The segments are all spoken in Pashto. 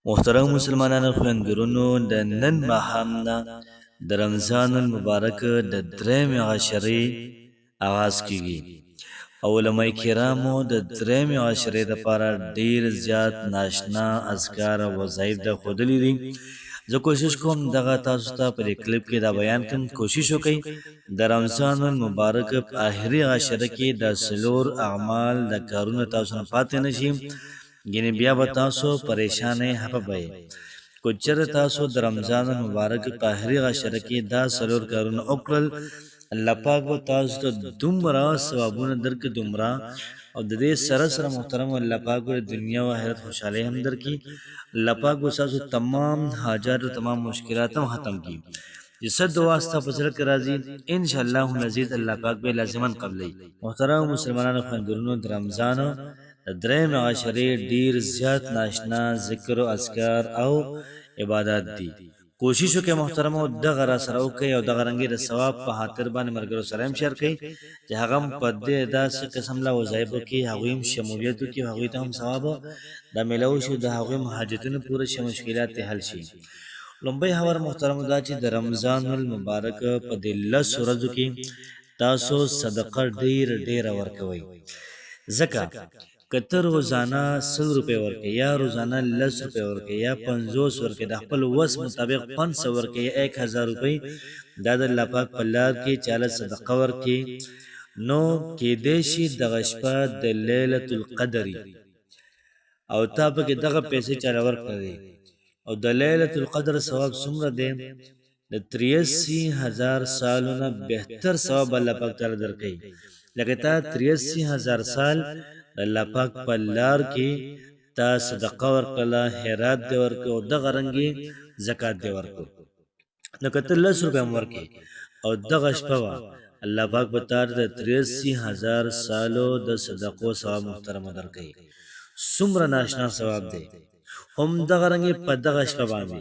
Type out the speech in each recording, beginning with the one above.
محترم مسلمانانو خویندګرونو د نن ماښام نه د رمضان المبارک د درېیمې عشرې آغاز کیږي او علماء کرامو د درېیمې عشرې دپاره ډیر زیات ناشنا اذکار او وظایف د ښودلي دي. زه کوشش کوم دغه تاسو ته په دې کلیپ کې دا بیان کوم. کوشش وکئ د رمضان المبارک په آخري عشره کې د څلور اعمال د کارونه تاسو نه پاتې نه شي، ګینې بیا به تاسو پریشانې خفه به یې. که چېرې تاسو د رمضان المبارک په آخري عشره کې دا څلور کارونه وکړل، الله پاک به تاسو ته دومره ثوابونه درکړي، دومره، او د دې سره سره محترم الله پاک به دنیا او آخرت خوشحالۍ هم درکړي. الله پاک به ستاسو تمام حاجات او تمام مشکلات هم ختم کړي. چې څه دعا ستا په زړه کې راځي انشاءالله العزیز الله پاک به لازما قبلوي. محترم مسلمانانو خویندګرونو، د رمضان د درېیمې عشرې ډیر زیات ناشنا ذکر او اذکار او عبادات دي. کوشش وکړئ محترمو دغه را سره وکړئ او دغه رنګې د ثواب په خاطر باندې ملګرو سره هم شیر کړئ چې هغه هم په دې داسې قسم له وظایفو کې هغوی هم شمولیت وکړي، هغوی ته هم ثواب دا میلاو شي، د هغوی هم حاجتونه پوره شي، مشکلات یې حل شي. لومبی خبر محترمو دا چې د رمضان المبارک په دې 10 ورځو کې تاسو صدقه ډیره ورکوئ. ځکه که ته روزانه 100 روپۍ ورکړې یا روزانه 10 روپۍ ورکړې یا 50 ورکړې، د خپل وس مطابق 500 ورکړې یا 1000 روپۍ، دا د الله پاک په لار کې چاله صدقه ورکړې، نو کېدی شي دغه شپه د لیلة القدر او تا پکې دغه پیسې چاله ورکړې، او د لیلة القدر ثواب څومره دی؟ د 83,000 سالونه بهتر ثواب الله پاک تعالی درکوي. لکه تا 83,000 سال د الله پاک په لار کې تا صدقه ورکړله، خیرات دې ورکړه او دغه رنګې زکات دې ورکړه. نو که ته 10 روپۍ هم ورکړې او دغه شپه وه، الله پاک به تا د 83,000 سالو د صدقو ثواب محترمه درکوي. څومره ناشنا ثواب دی. هم دغه رنګې په دغه شپه باندې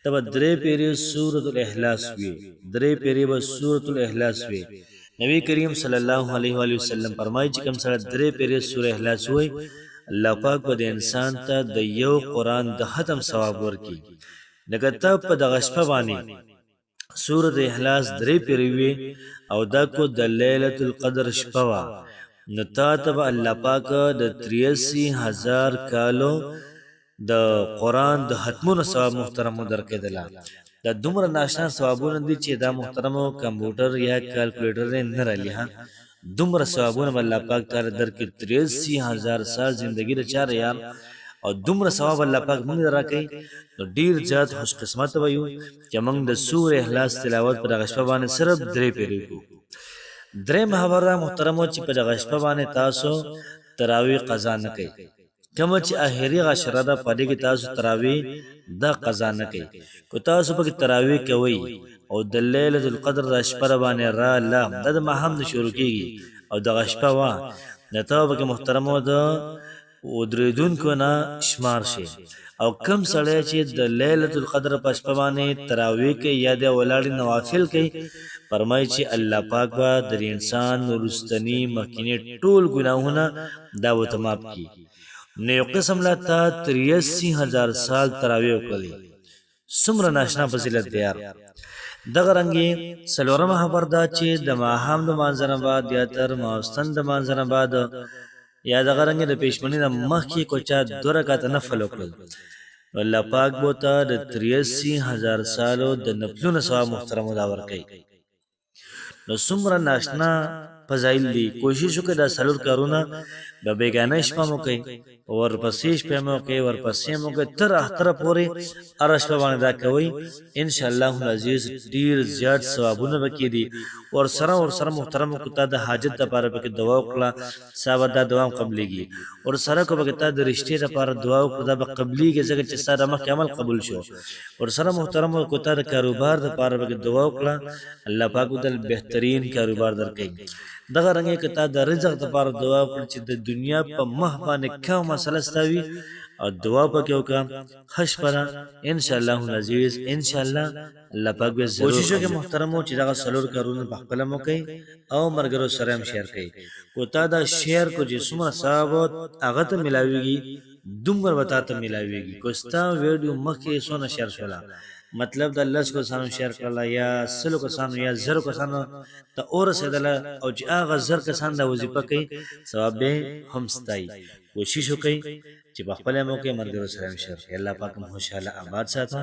ته به 3 پیرې سورة الاخلاص وي، 3 پیرې به سورة الاخلاص وي. نبی کریم صلی الله علیه و وسلم فرمایي چې کوم سره 3 پیرې سورة اخلاص وي، الله پاک به د انسان ته د یو قرآن د ختم ثواب ورکړي. لکه ته په دغه شپه باندې سورة اخلاص 3 پیرې وي او دا کو د لیلة القدر شپه وه، نو تا ته به الله پاک د 83,000 کالو د قرآن د ختمونو ثواب محترمو درکېدله. دا دومره ناشنا ثوابونه دي چې دا محترمو کمپیوټر یا کیلکولیټر نه رالي. دومره ثوابونه به الله پاک تعالی درکړي. 83,000 سال زندگی د چاره یار او دومره ثواب الله پاک موږ راکړي. نو ډیر زیات خوش قسمت به یو چې موږ د سورة اخلاص تلاوت په دغه شپه باندې صرف 3 پیرې کوو. درېیمه خبره محترمو چې په دغه شپه باندې تاسو تراویح قضا نه کوئ. کومه چې آخري عشره ده په دې کې تاسو تراویح دا قضا نه کوئ. که تاسو پکې تراویح کوئ او د لیلة القدر د شپه باندې راله، دا د ماښام نه شروع کېږي او دغه شپه وه، نو ته پکې محترمو د ودرېدونکو نه شمار شي. او کم سړی چې د لیلة القدر په شپه باندې تراویح کوي یا د ولاړې نوافل کوي، فرمایي چې الله پاک به د انسان وروستني مخکیني ټول ګناهونه دا ورته معاف کړي. نو یو قسم لا تا 83,000 سال تراویح وکړلې. څومره ناشنا فضیلت دی یار. دغه رنګې څلورمه خبر دا چې د ماښام د لمانځه نه بعد یا تر ماخوستن د لمانځه نه بعد یا دغه رنګې د پېشمنۍ نه مخکې کو چا 2 رکعته نفل وکړل، الله پاک به ته د 83,000 سالو د نفلونو ثواب محترمو دا ورکوي. نو څومره ناشنا فضایل دي. کوشش وکړئ دا څلور کارونه به بیګانه شپه مو کوئ، ورپسې شپه مو کوئ، ورپسې مو کوئ، تر اختره پورې هره شپه باندې دا کوئ. انشاءالله العزیز ډیر زیات ثوابونه به کېدي. ورسره محترمو که تا د حاجت دپاره پکې دعا وکړه، ستا به دا دعا هم قبلېږي. ورسره که پکې تا د رشتې دپاره دعا وکړه، دا به قبلېږي ځکه چې ستا د مخکې عمل قبول شو. ورسره محترمو که تا د کاروبار دپاره پکې دعا وکړه، الله پاک به دل بهترین کاروبار درکوي. دغه رنګې که تا د رزق دپاره دعا وکړه چې د دنیا په مخ باندې کومه مسله ستا وي او دعا پکې وکړه، ښه شپه ده انشاءالله العزیز. انشاءالله الله پاک به ضرور کوشش وکړئ محترمو چې دغه څلور کارونه پخپله مو کوئ او ملګرو سره هم شیر کوئ. کو تا دا شیر کو چې څومره ثواب هغه ته میلاویږي، دومره به تا ته میلاویږي. که ستا ویډیو مخکې څونه شیر شوله، مطلب د 10 کسانو شیر کړله یا 100 کسانو یا 0 کسانو ته ورسېدله او چې هغه 1000 کسان دا وظیفه کوي، ثواب به هم ستایي. کوشش وکړئ چې په خپله موقع ملګرو سره هم شیر کړئ. الله پاک مو خوشحاله آباد ساته.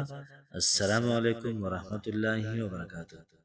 السلام علیکم ورحمت الله وبرکاته.